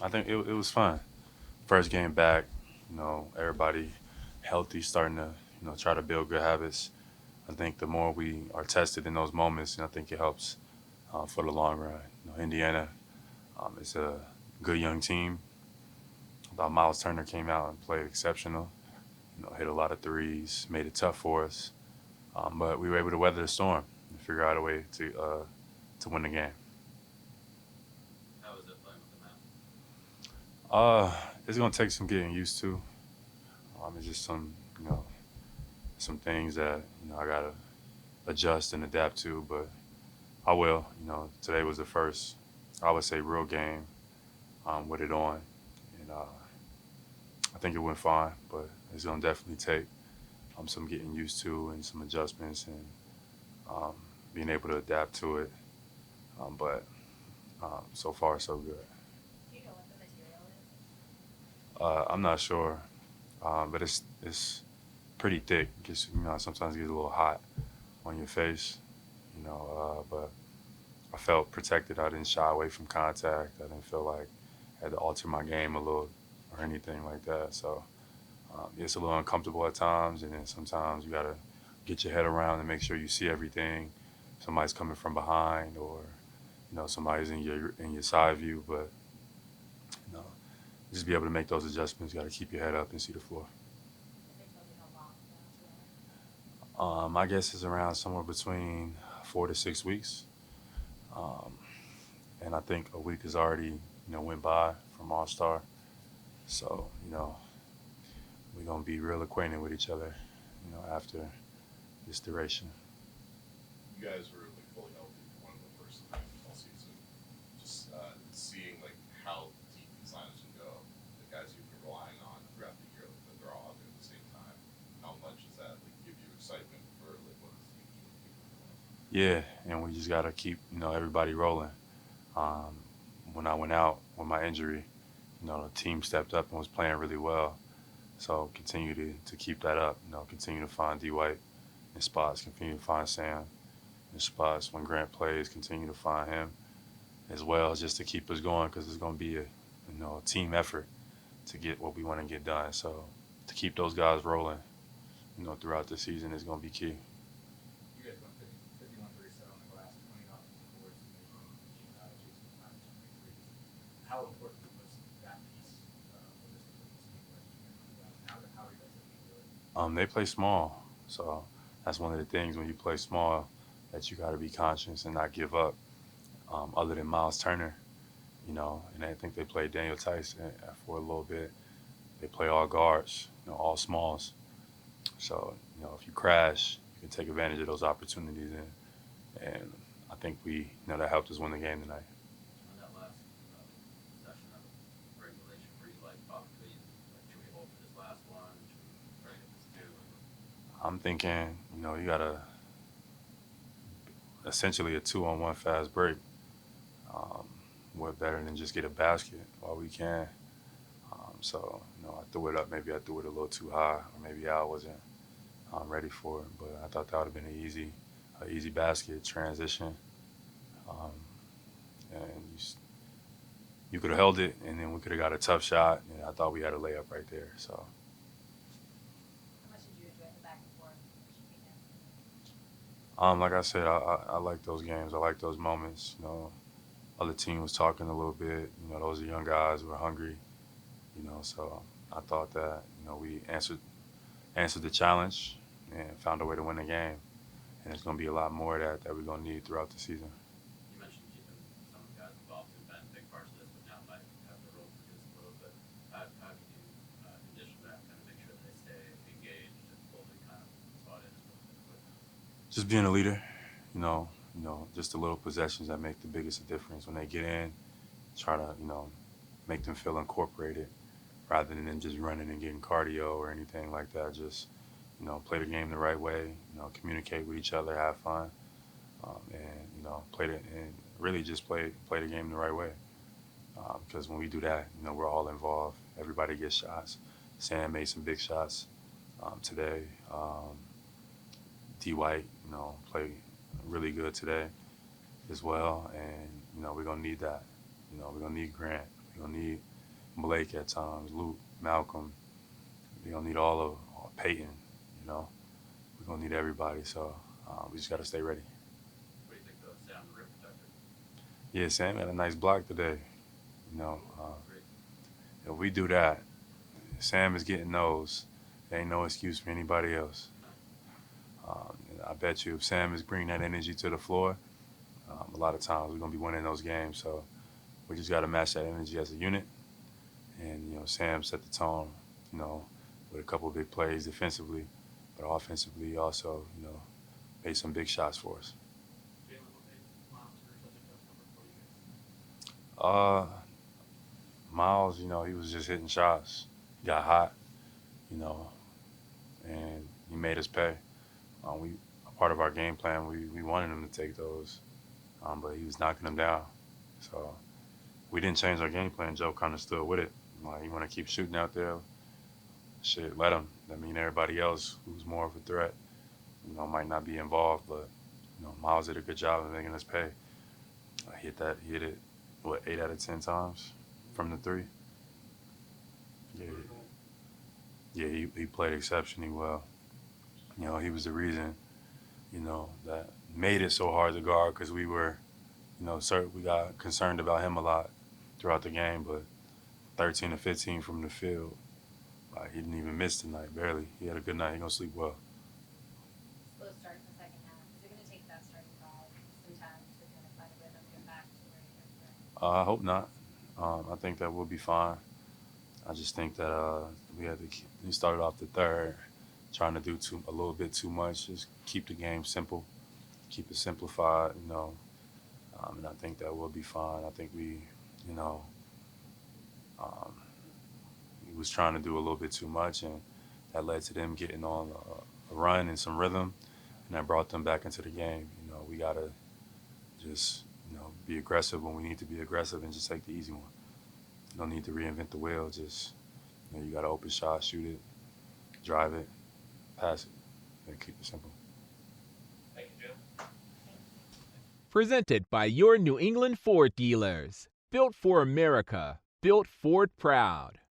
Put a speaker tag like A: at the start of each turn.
A: I think it was fun. First game back, everybody healthy, starting to, try to build good habits. I think the more we are tested in those moments, I think it helps for the long run. Indiana is a good young team. I thought Miles Turner came out and played exceptional. Hit a lot of threes, made it tough for us, but we were able to weather the storm and figure out a way to win the game.
B: How was it playing with the Mavs?
A: Uh, it's gonna take some getting used to. It's just some things that I gotta adjust and adapt to, but I will. Today was the first, I would say, real game with it on, and I think it went fine. But it's gonna definitely take some getting used to and some adjustments and um, being able to adapt to it. But so far, so good.
C: Do you know what the material is?
A: I'm not sure, but it's pretty thick. Gets sometimes gets a little hot on your face. But I felt protected. I didn't shy away from contact. I didn't feel like I had to alter my game a little or anything like that. So it's a little uncomfortable at times, and then sometimes you gotta get your head around and make sure you see everything. Somebody's coming from behind, or somebody's in your side view, but you know just be able to make those adjustments. You got to keep your head up and see the floor.
C: Have they told you how long the match will last?
A: I guess it's around somewhere between 4 to 6 weeks, um, and I think a week has already went by from All Star. So we're gonna be real acquainted with each other, after this duration.
D: You guys were like fully healthy for one of the first times all season. Just seeing like how deep these lineups can go, the guys you've been relying on throughout the year, like that they're all out there at the same time. How much does that like give you excitement for like what this team's really capable of?
A: Yeah, and we just gotta keep everybody rolling. Um, when I went out with my injury, the team stepped up and was playing really well. So continue to keep that up. Continue to find D White in spots. Continue to find Sam in spots. When Grant plays, continue to find him as well, just to keep us going because it's going to be a team effort to get what we want to get done. So to keep those guys rolling, throughout the season is going to be key.
B: You guys went 51-37 on the glass, 20 offensive boards, and Jason Thomas 23s. How important was that piece for this team, where you guys on the glass? How are you guys able to do it?
A: They play small, so that's one of the things when you play small that you got to be conscious and not give up. Other than Miles Turner, and I think they played Daniel Tyson for a little bit. They play all guards, all smalls. So if you crash, you can take advantage of those opportunities, and I think that helped us win the game tonight.
B: On that last session of regulation, were you like, oh, should we hold for this last one? Should we try to get this two?
A: I'm thinking, you got essentially a 2-on-1 fast break. Um, we're better than just get a basket while we can. So I threw it up. Maybe I threw it a little too high, or maybe I wasn't ready for it. But I thought that would have been an easy basket transition, um, and you could have held it, and then we could have got a tough shot. And I thought we had a layup right there. So,
C: How much did you enjoy the back and forth between him?
A: like I said, I like those games. I like those moments. Other team was talking a little bit. Those are young guys who are hungry. So I thought that we answered the challenge and found a way to win the game. And there's going to be a lot more of that we're going to need throughout the season.
B: You mentioned keeping some of the guys involved who've been big parts of this, but now might have their role reduced a little bit. How do you condition that, kind of make sure that they stay engaged and fully kind of bought in as quickly?
A: Just being a leader, just the little possessions that make the biggest difference when they get in. Try to make them feel incorporated rather than them just running and getting cardio or anything like that. Just play the game the right way. Communicate with each other, have fun, and play it and really just play the game the right way. Because when we do that, we're all involved. Everybody gets shots. Sam made some big shots today. D White, played really good today as well, and we're gonna need that. We're gonna need Grant. We're We're going to need Blake at times, Luke, Malcolm. We're going to need all of Peyton, you know. We're going to need everybody, so we just got to stay ready.
B: What do you think of Sam, the rim protector?
A: Yeah, Sam had a nice block today. You know,
B: Great.
A: if we do that, Sam is getting those. There ain't no excuse for anybody else. And I bet you if Sam is bringing that energy to the floor, a lot of times we're going to be winning those games. So we just got to match that energy as a unit. And, you know, Sam set the tone, you know, with a couple of big plays defensively, but offensively also, you know, made some big shots for us.
B: Jaylen, what made Miles for such a tough number for you guys?
A: Miles, you know, he was just hitting shots. He got hot, you know, and he made us pay. A part of our game plan, we wanted him to take those, but he was knocking them down. So we didn't change our game plan. Joe kind of stood with it. Like, you want to keep shooting out there, shit, let him. I mean, everybody else who's more of a threat, you know, might not be involved, but, you know, Miles did a good job of making us pay. He hit it, what, 8 out of 10 times from the three? Yeah, he played exceptionally well. You know, he was the reason, you know, that made it so hard to guard because we were, you know, we got concerned about him a lot throughout the game, but 13 to 15 from the field, he didn't even miss tonight, barely. He had a good night. He's going to sleep well.
C: Slow start in the second half. Is it going to take that starting five some time to kind of find a rhythm, get back to where you guys were?
A: I hope not. I think that we'll be fine. I just think that we started off the third trying to do a little bit too much. Just keep the game simple, keep it simplified, you know. And I think that we'll be fine. I think we, you know, he was trying to do a little bit too much, and that led to them getting on a run and some rhythm, and that brought them back into the game. You know, we gotta just, you know, be aggressive when we need to be aggressive and just take the easy one. You don't need to reinvent the wheel. Just, you know, you got to open shot, shoot it, drive it, pass it, and keep it simple.
B: Thank you, Jim.
E: Presented by your New England Ford dealers. Built for America. Built Ford proud.